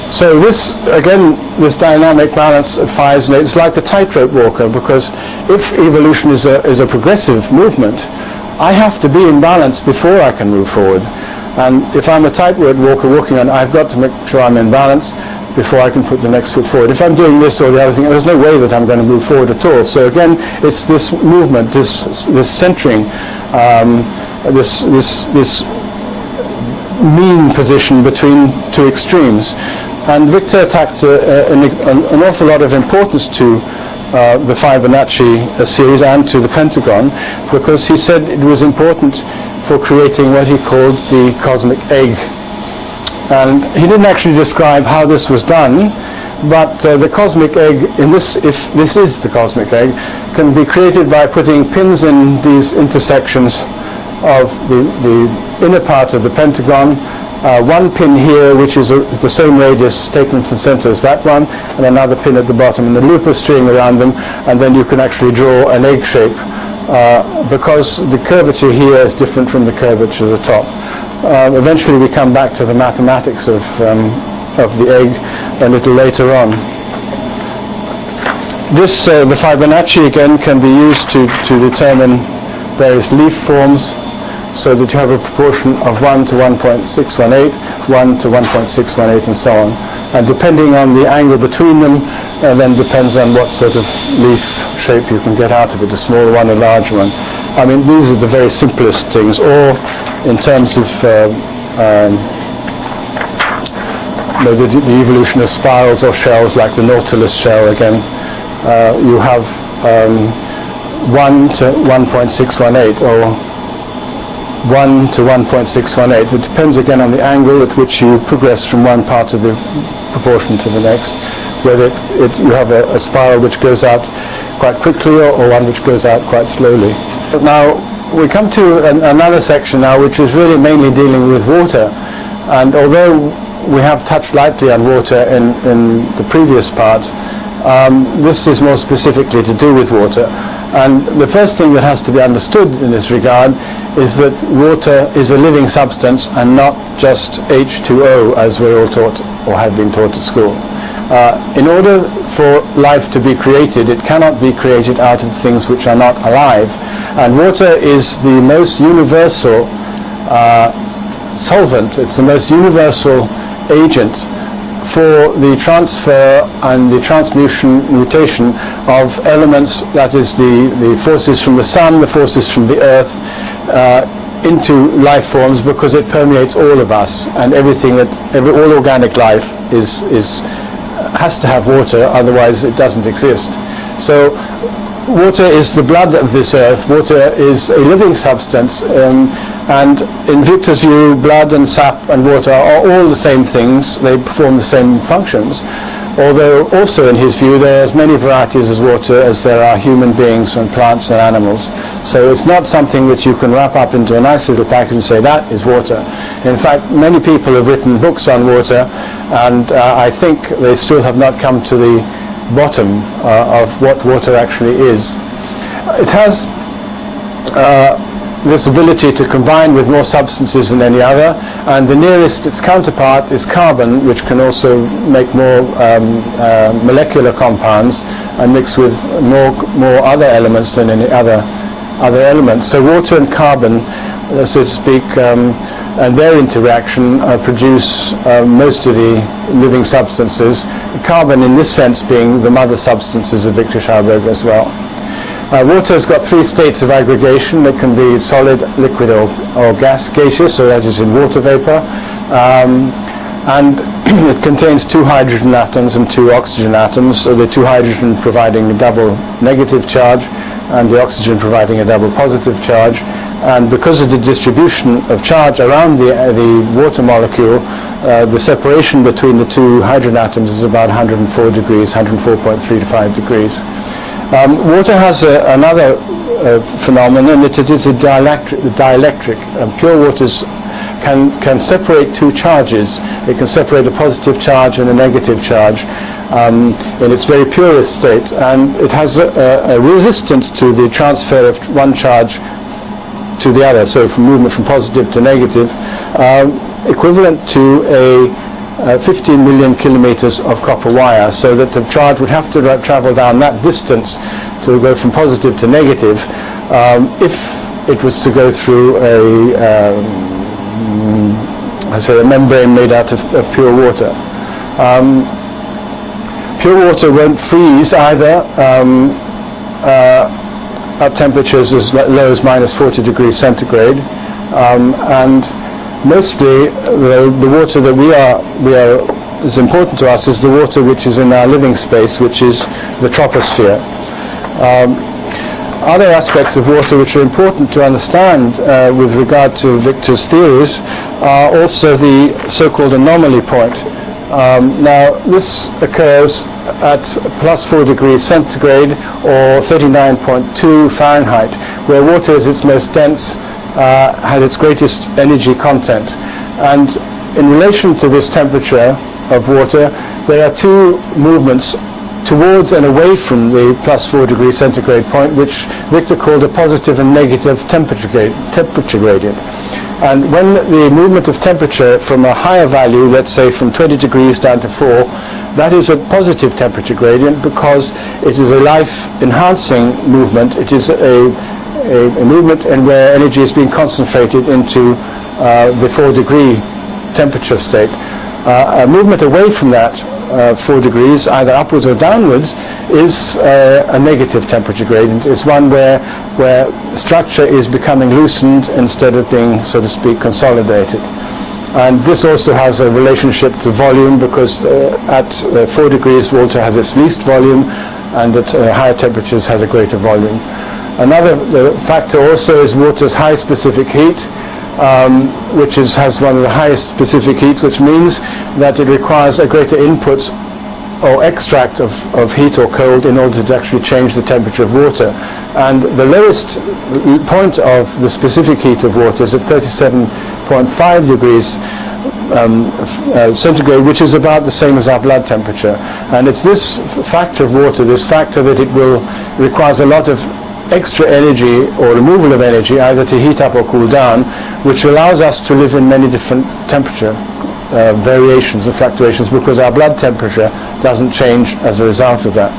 So this, again, this dynamic balance of phi is it's like the tightrope walker, because if evolution is a progressive movement, I have to be in balance before I can move forward. And if I'm a tightrope walker walking on, I've got to make sure I'm in balance before I can put the next foot forward. If I'm doing this or the other thing, there's no way that I'm going to move forward at all. So again, it's this movement, this centering, this mean position between two extremes. And Viktor attached an awful lot of importance to the Fibonacci series and to the pentagon, because he said it was important for creating what he called the cosmic egg. And he didn't actually describe how this was done, but the cosmic egg, if this is the cosmic egg, can be created by putting pins in these intersections of the inner part of the pentagon. One pin here, which is the same radius taken from the center as that one, and another pin at the bottom, and a loop of string around them, and then you can actually draw an egg shape, because the curvature here is different from the curvature at the top. Eventually we come back to the mathematics of the egg a little later on. This, the Fibonacci again, can be used to determine various leaf forms, so that you have a proportion of 1 to 1.618, 1 to 1.618, and so on. And depending on the angle between them, then depends on what sort of leaf shape you can get out of it, a small one, a large one. I mean, these are the very simplest things. Or in terms of the evolution of spirals or shells, like the Nautilus shell again, you have 1 to 1.618, or 1 to 1.618. It depends again on the angle at which you progress from one part of the proportion to the next, whether you have a spiral which goes out quite quickly or one which goes out quite slowly. But now we come to another section now, which is really mainly dealing with water. And although we have touched lightly on water in the previous part, this is more specifically to do with water. And the first thing that has to be understood in this regard is that water is a living substance and not just H2O, as we're all taught or have been taught at school. In order for life to be created, it cannot be created out of things which are not alive. And water is the most universal solvent. It's the most universal agent for the transfer and the mutation of elements, that is the forces from the sun, the forces from the earth, into life forms, because it permeates all of us, and everything all organic life has to have water, otherwise it doesn't exist. So water is the blood of this earth. Water is a living substance, and in Viktor's view, blood and sap and water are all the same things. They perform the same functions, although also in his view there are as many varieties as water as there are human beings and plants and animals. So it's not something which you can wrap up into a nice little package and say that is water. In fact, many people have written books on water, and I think they still have not come to the bottom of what water actually is. It has this ability to combine with more substances than any other, and the nearest its counterpart is carbon, which can also make more molecular compounds and mix with more other elements than any other elements. So water and carbon, so to speak, and their interaction produce most of the living substances. Carbon, in this sense, being the mother substances of Viktor Schauberger as well. Water has got three states of aggregation. It can be solid, liquid, or gaseous, so that is in water vapor. And it contains two hydrogen atoms and two oxygen atoms, so the two hydrogen providing a double negative charge and the oxygen providing a double positive charge. And because of the distribution of charge around the water molecule, the separation between the two hydrogen atoms is about 104 degrees, 104.35 degrees. Water has another phenomenon, that it is a dielectric. Pure waters can separate two charges. It can separate a positive charge and a negative charge in its very purest state, and it has a resistance to the transfer of one charge to the other, so from movement from positive to negative, equivalent to a 15 million kilometers of copper wire, so that the charge would have to travel down that distance to go from positive to negative if it was to go through a membrane made out of pure water. Pure water won't freeze either at temperatures as low as minus 40 degrees centigrade, and mostly the water that is important to us is the water which is in our living space, which is the troposphere. Other aspects of water which are important to understand with regard to Viktor's theories are also the so-called anomaly point. Now, this occurs at plus 4 degrees centigrade or 39.2 Fahrenheit, where water is its most dense, has its greatest energy content. And in relation to this temperature of water, there are two movements towards and away from the plus 4 degrees centigrade point, which Viktor called a positive and negative temperature gradient. And when the movement of temperature from a higher value, let's say from 20 degrees down to 4, that is a positive temperature gradient because it is a life-enhancing movement. It is a movement in where energy is being concentrated into the 4-degree temperature state. A movement away from that 4 degrees, either upwards or downwards, is a negative temperature gradient. It's one where structure is becoming loosened instead of being, so to speak, consolidated. And this also has a relationship to volume, because at 4 degrees water has its least volume, and at higher temperatures has a greater volume. Another factor also is water's high specific heat, which has one of the highest specific heat, which means that it requires a greater input or extract of heat or cold in order to actually change the temperature of water. And the lowest point of the specific heat of water is at 37.5 degrees centigrade, which is about the same as our blood temperature. And it's this factor of water, this factor that it requires a lot of extra energy or removal of energy, either to heat up or cool down, which allows us to live in many different temperature variations and fluctuations, because our blood temperature doesn't change as a result of that.